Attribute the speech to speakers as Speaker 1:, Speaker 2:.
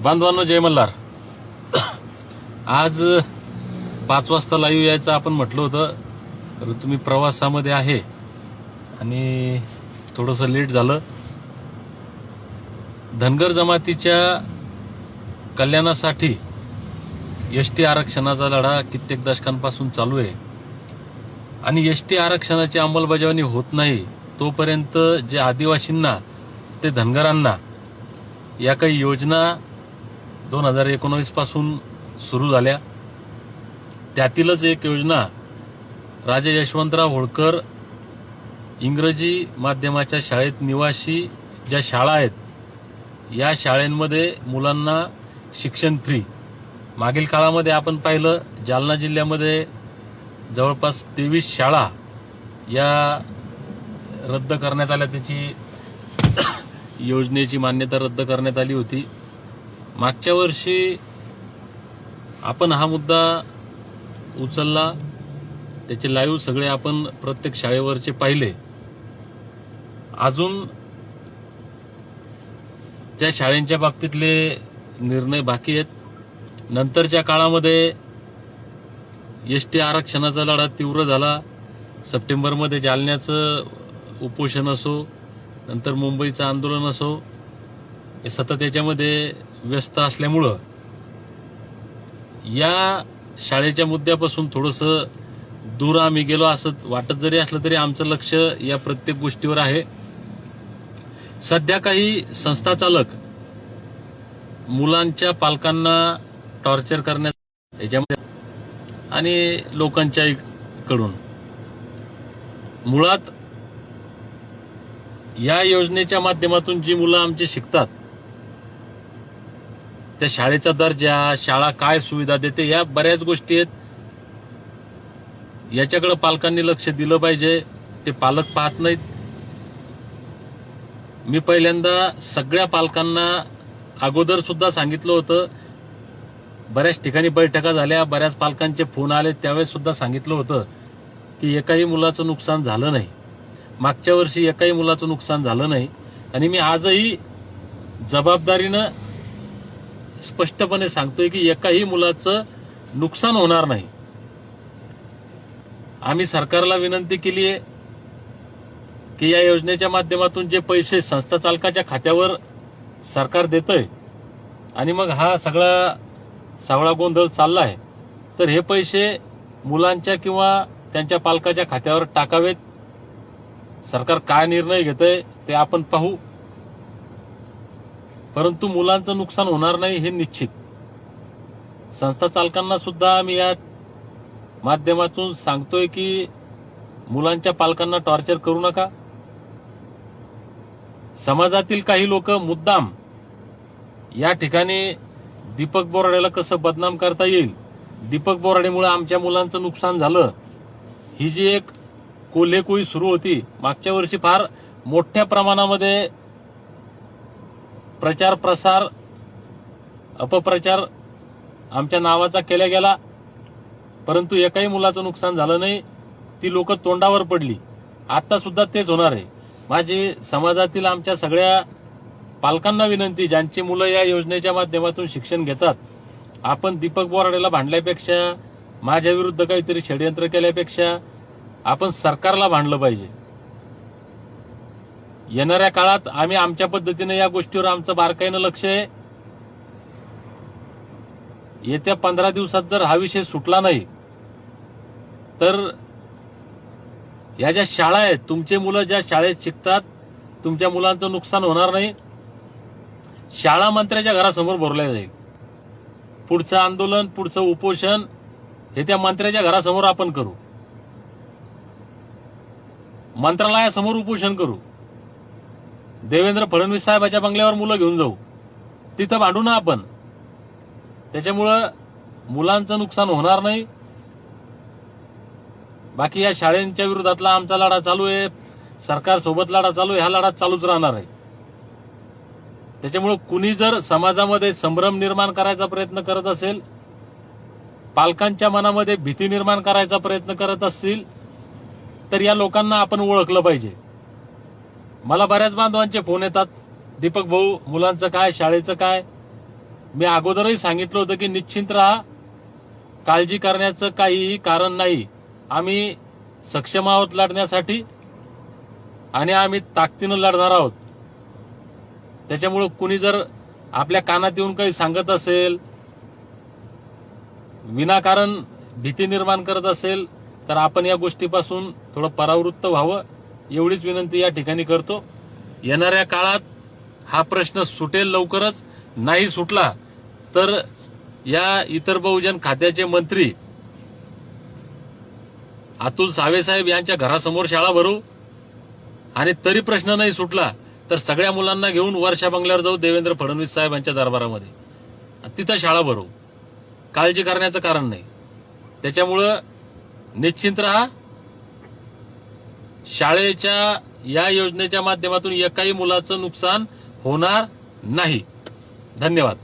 Speaker 1: बांधवांनो, जय मल्हार. आज 5 वाजता लाईव्ह यायचं आपण म्हटलं होतं, तर तुम्ही प्रवासामध्ये आहे आणि थोडंसं लेट झालं. धनगर जमातीच्या कल्याणासाठी एसटी आरक्षणाचा लढा कित्येक दशकांपासून चालू आहे आणि एसटी आरक्षणाची अंमलबजावणी होत नाही तोपर्यंत जे आदिवासींना ते धनगरांना या काही योजना 2019 पासून सुरू झाल्या. त्यातीलच एक योजना राजे यशवंतराव होळकर इंग्रजी माध्यमाच्या शाळेत निवासी ज्या शाळा आहेत, या शाळांमध्ये मुलांना शिक्षण फ्री. मागील काळामध्ये आपण पाहिलं, जालना जिल्ह्यामध्ये जवळपास 23 शाळा या रद्द करण्यात आल्या. त्याची योजनेची मान्यता रद्द करण्यात आली होती. मागच्या वर्षी आपण हा मुद्दा उचलला, त्याचे लाईव्ह सगळे आपण प्रत्येक शाळेवरचे पाहिले. अजून त्या शाळेंच्या बाबतीतले निर्णय बाकी आहेत. नंतरच्या काळामध्ये एसटी आरक्षणाचा लढा तीव्र झाला. सप्टेंबरमध्ये जालन्याचं उपोषण असो, नंतर मुंबईचं आंदोलन असो, हे सतत याच्यामध्ये व्यस्त असल्यामुळं या शाळेच्या मुद्द्यापासून थोडंसं दूर आम्ही गेलो असं वाटत जरी असलं तरी आमचं लक्ष या प्रत्येक गोष्टीवर आहे. सध्या काही संस्था चालक मुलांच्या पालकांना टॉर्चर करण्यात याच्यामध्ये आणि लोकांच्या कडून मुळात या योजनेच्या माध्यमातून जी मुलं आमची शिकतात, त्या शाळेचा दर्जा, शाळा काय सुविधा देते, या बऱ्याच गोष्टी आहेत. याच्याकडे पालकांनी लक्ष दिलं पाहिजे. ते पालक पाहत नाहीत. मी पहिल्यांदा सगळ्या पालकांना अगोदर सुद्धा सांगितलं होतं. बऱ्याच ठिकाणी बैठका झाल्या, बऱ्याच पालकांचे फोन आले, त्यावेळेस सुद्धा सांगितलं होतं की एकाही मुलाचं नुकसान झालं नाही. मागच्या वर्षी एकाही मुलाचं नुकसान झालं नाही आणि मी आजही जबाबदारीनं स्पष्टपणे सांगतोय की एकाही मुलाचं नुकसान होणार नाही. आम्ही सरकारला विनंती केली आहे की या योजनेच्या माध्यमातून जे पैसे संस्था चालकाच्या खात्यावर सरकार देतंय आणि मग हा सगळा सावळा गोंधळ चालला आहे, तर हे पैसे मुलांच्या किंवा त्यांच्या पालकाच्या खात्यावर टाकावेत. सरकार काय निर्णय घेतंय ते आपण पाहू, परंतु मुलांचं नुकसान होणार नाही हे निश्चित. संस्था चालकांना सुद्धा आम्ही या माध्यमातून सांगतोय की मुलांच्या पालकांना टॉर्चर करू नका. समाजातील काही लोक मुद्दाम या ठिकाणी दीपक बोराडेला कसं बदनाम करता येईल, दीपक बोराडेमुळे आमच्या मुलांचं नुकसान झालं, ही जी एक कोल्हेकुळी सुरू होती. मागच्या वर्षी फार मोठ्या प्रमाणामध्ये प्रचार प्रसार अपप्रचार आमच्या नावाचा केला गेला, परंतु एकाही मुलाचं नुकसान झालं नाही. ती लोक तोंडावर पडली. आता सुद्धा तेच होणार आहे. माझी समाजातील आमच्या सगळ्या पालकांना विनंती, ज्यांची मुलं या योजनेच्या माध्यमातून शिक्षण घेतात, आपण दीपक बोराडेला भांडल्यापेक्षा, माझ्या विरुद्ध काहीतरी षडयंत्र केल्यापेक्षा आपण सरकारला भांडलं पाहिजे. येणाऱ्या काळात आम्ही आमच्या पद्धतीने या गोष्टीवर आमचं बारकाईनं लक्ष आहे. येत्या 15 दिवसात जर हा विषय सुटला नाही तर या ज्या शाळा आहेत, तुमचे मुलं ज्या शाळेत शिकतात, तुमच्या मुलांचं नुकसान होणार नाही. शाळा मंत्र्याच्या घरासमोर भरवल्या जाईल. पुढचं आंदोलन, पुढचं उपोषण हे त्या मंत्र्याच्या घरासमोर आपण करू. मंत्रालयासमोर उपोषण करू. देवेंद्र फडणवीस साहेबाच्या बंगल्यावर मुलं घेऊन जाऊ, तिथं भांडू ना आपण. त्याच्यामुळं मुलांचं नुकसान होणार नाही. बाकी या शाळेंच्या विरोधातला आमचा लढा चालू आहे, सरकारसोबत लढा चालू आहे, हा लढा चालूच राहणार आहे. त्याच्यामुळं कुणी जर समाजामध्ये संभ्रम निर्माण करायचा प्रयत्न करत असेल, पालकांच्या मनामध्ये भीती निर्माण करायचा प्रयत्न करत असतील, तर या लोकांना आपण ओळखलं पाहिजे. मला बऱ्याच बांधवांचे फोन येतात, दीपक भाऊ मुलांचं काय, शाळेचं काय. मी अगोदरही सांगितलं होतं की निश्चिंत राहा, काळजी करण्याचं काहीही कारण नाही. आम्ही सक्षम आहोत लढण्यासाठी आणि आम्ही ताकदीनं लढणार आहोत. त्याच्यामुळं कुणी जर आपल्या कानात येऊन काही सांगत असेल, विनाकारण भीती निर्माण करत असेल, तर आपण या गोष्टीपासून थोडं परावृत्त व्हावं एवढीच विनंती या ठिकाणी करतो. येणाऱ्या काळात हा प्रश्न सुटेल लवकरच. नाही सुटला तर या इतर बहुजन खात्याचे मंत्री अतुल सावे साहेब यांच्या घरासमोर शाळा भरू, आणि तरी प्रश्न नाही सुटला तर सगळ्या मुलांना घेऊन वर्षा बंगल्यावर जाऊ देवेंद्र फडणवीस साहेबांच्या दरबारामध्ये, तिथं शाळा भरू. काळजी करण्याचं कारण नाही. त्याच्यामुळं निश्चिंत राहा. शाळेच्या या योजनेच्या माध्यमातून एकाही मुलाचं नुकसान होणार नाही. धन्यवाद.